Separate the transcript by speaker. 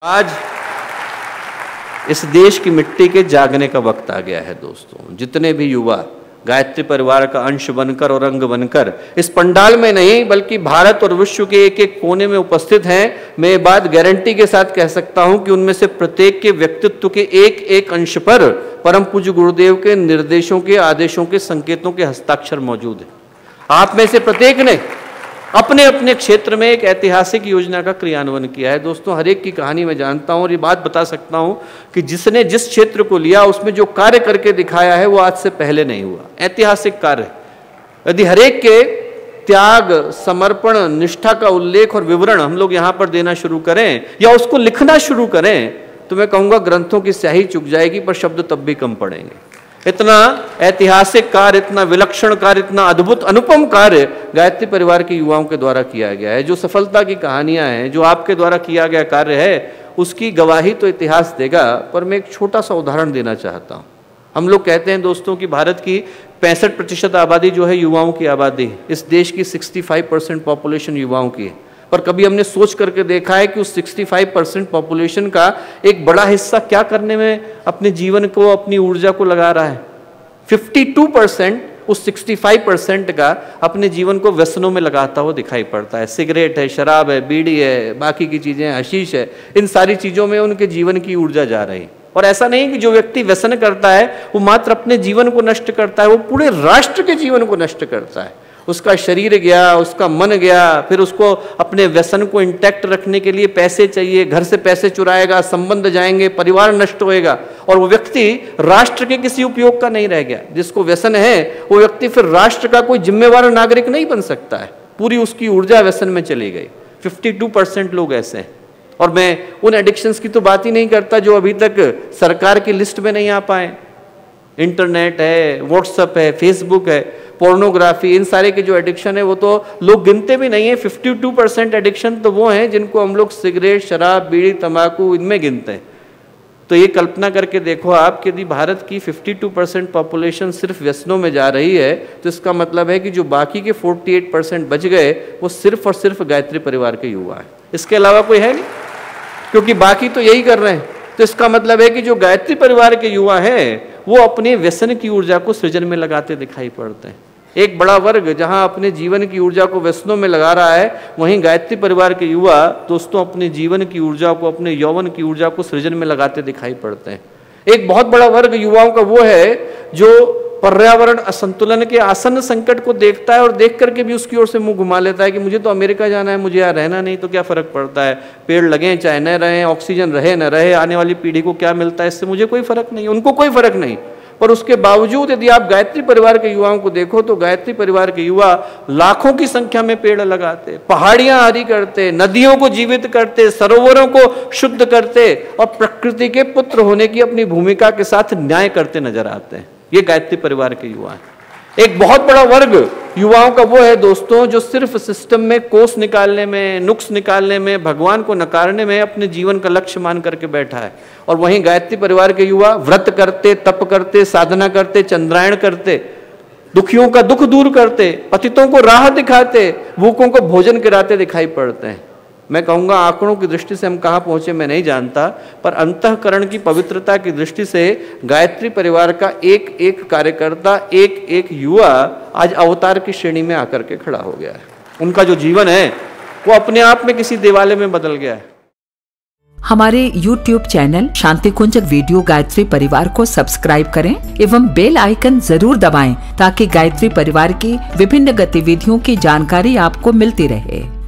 Speaker 1: आज इस देश की मिट्टी के जागने का वक्त आ गया है दोस्तों। जितने भी युवा गायत्री परिवार का अंश बनकर और अंग बनकर इस पंडाल में नहीं बल्कि भारत और विश्व के एक एक कोने में उपस्थित हैं, मैं ये बात गारंटी के साथ कह सकता हूं कि उनमें से प्रत्येक के व्यक्तित्व के एक एक अंश पर परम पूज्य गुरुदेव के निर्देशों के, आदेशों के, संकेतों के हस्ताक्षर मौजूद है। आप में से प्रत्येक ने अपने अपने क्षेत्र में एक ऐतिहासिक योजना का क्रियान्वयन किया है। दोस्तों, हर एक की कहानी मैं जानता हूं और ये बात बता सकता हूं कि जिसने जिस क्षेत्र को लिया उसमें जो कार्य करके दिखाया है वो आज से पहले नहीं हुआ। ऐतिहासिक कार्य। यदि हर एक के त्याग, समर्पण, निष्ठा का उल्लेख और विवरण हम लोग यहां पर देना शुरू करें या उसको लिखना शुरू करें तो मैं कहूंगा ग्रंथों की स्याही चुक जाएगी, पर शब्द तब भी कम पड़ेंगे। इतना ऐतिहासिक कार्य, इतना विलक्षण कार्य, इतना अद्भुत अनुपम कार्य गायत्री परिवार के युवाओं के द्वारा किया गया है। जो सफलता की कहानियां हैं, जो आपके द्वारा किया गया कार्य है, उसकी गवाही तो इतिहास देगा। पर मैं एक छोटा सा उदाहरण देना चाहता हूं। हम लोग कहते हैं दोस्तों कि भारत की 65% आबादी जो है युवाओं की आबादी, इस देश की 65% पॉपुलेशन युवाओं की है। पर कभी हमने सोच करके देखा है कि उस 65% पॉपुलेशन का एक बड़ा हिस्सा क्या करने में अपने जीवन को, अपनी ऊर्जा को लगा रहा है? 52% उस 65% का अपने जीवन को व्यसनों में लगाता हुआ दिखाई पड़ता है। सिगरेट है, शराब है, बीड़ी है, बाकी की चीजें, हशीश है, इन सारी चीजों में उनके जीवन की ऊर्जा जा रही है। और ऐसा नहीं कि जो व्यक्ति व्यसन करता है वो मात्र अपने जीवन को नष्ट करता है, वो पूरे राष्ट्र के जीवन को नष्ट करता है। उसका शरीर गया, उसका मन गया, फिर उसको अपने व्यसन को इंटैक्ट रखने के लिए पैसे चाहिए, घर से पैसे चुराएगा, संबंध जाएंगे, परिवार नष्ट होएगा और वो व्यक्ति राष्ट्र के किसी उपयोग का नहीं रह गया। जिसको व्यसन है वो व्यक्ति फिर राष्ट्र का कोई जिम्मेवार नागरिक नहीं बन सकता है। पूरी उसकी ऊर्जा व्यसन में चली गई। 52% लोग ऐसे हैं। और मैं उन एडिक्शंस की तो बात ही नहीं करता जो अभी तक सरकार की लिस्ट में नहीं आ पाए। इंटरनेट है, व्हाट्सएप है, फेसबुक है, पोर्नोग्राफी, इन सारे के जो एडिक्शन है वो तो लोग गिनते भी नहीं है। 52% एडिक्शन तो वो हैं जिनको हम लोग सिगरेट, शराब, बीड़ी, तंबाकू इनमें गिनते हैं। तो ये कल्पना करके देखो आप कि यदि भारत की 52% पॉपुलेशन सिर्फ व्यसनों में जा रही है तो इसका मतलब है कि जो बाकी के 48% बच गए वो सिर्फ और सिर्फ गायत्री परिवार के युवा हैं। इसके अलावा कोई है नहीं, क्योंकि बाकी तो यही कर रहे हैं। तो इसका मतलब है कि जो गायत्री परिवार के युवा हैं वो अपने व्यसन की ऊर्जा को सृजन में लगाते दिखाई पड़ते हैं। एक बड़ा वर्ग जहां अपने जीवन की ऊर्जा को व्यसनों में लगा रहा है, वहीं गायत्री परिवार के युवा दोस्तों अपने जीवन की ऊर्जा को, अपने यौवन की ऊर्जा को सृजन में लगाते दिखाई पड़ते हैं। एक बहुत बड़ा वर्ग युवाओं का वो है जो पर्यावरण असंतुलन के आसन्न संकट को देखता है और देख करके भी उसकी ओर से मुंह घुमा लेता है कि मुझे तो अमेरिका जाना है, मुझे यहाँ रहना नहीं, तो क्या फर्क पड़ता है? पेड़ लगे चाहे न रहे, ऑक्सीजन रहे न रहे, आने वाली पीढ़ी को क्या मिलता है, इससे मुझे कोई फर्क नहीं, उनको कोई फर्क नहीं। पर उसके बावजूद यदि आप गायत्री परिवार के युवाओं को देखो तो गायत्री परिवार के युवा लाखों की संख्या में पेड़ लगाते, पहाड़ियां हरी करते, नदियों को जीवित करते, सरोवरों को शुद्ध करते और प्रकृति के पुत्र होने की अपनी भूमिका के साथ न्याय करते नजर आते हैं। ये गायत्री परिवार के युवा हैं। एक बहुत बड़ा वर्ग युवाओं का वो है दोस्तों जो सिर्फ सिस्टम में कोस निकालने में, नुक्स निकालने में, भगवान को नकारने में अपने जीवन का लक्ष्य मान करके बैठा है। और वहीं गायत्री परिवार के युवा व्रत करते, तप करते, साधना करते, चंद्रायण करते, दुखियों का दुख दूर करते, पतितों को राह दिखाते, भूखों को भोजन कराते दिखाई पड़ते हैं। मैं कहूँगा आंकड़ों की दृष्टि से हम कहाँ पहुँचे मैं नहीं जानता, पर अंतःकरण की पवित्रता की दृष्टि से गायत्री परिवार का एक एक कार्यकर्ता, एक एक युवा आज अवतार की श्रेणी में आकर के खड़ा हो गया है। उनका जो जीवन है वो अपने आप में किसी देवालय में बदल गया है।
Speaker 2: हमारे YouTube चैनल शांति कुंज वीडियो गायत्री परिवार को सब्सक्राइब करें एवं बेल आइकन जरूर दबाएं ताकि गायत्री परिवार की विभिन्न गतिविधियों की जानकारी आपको मिलती रहे।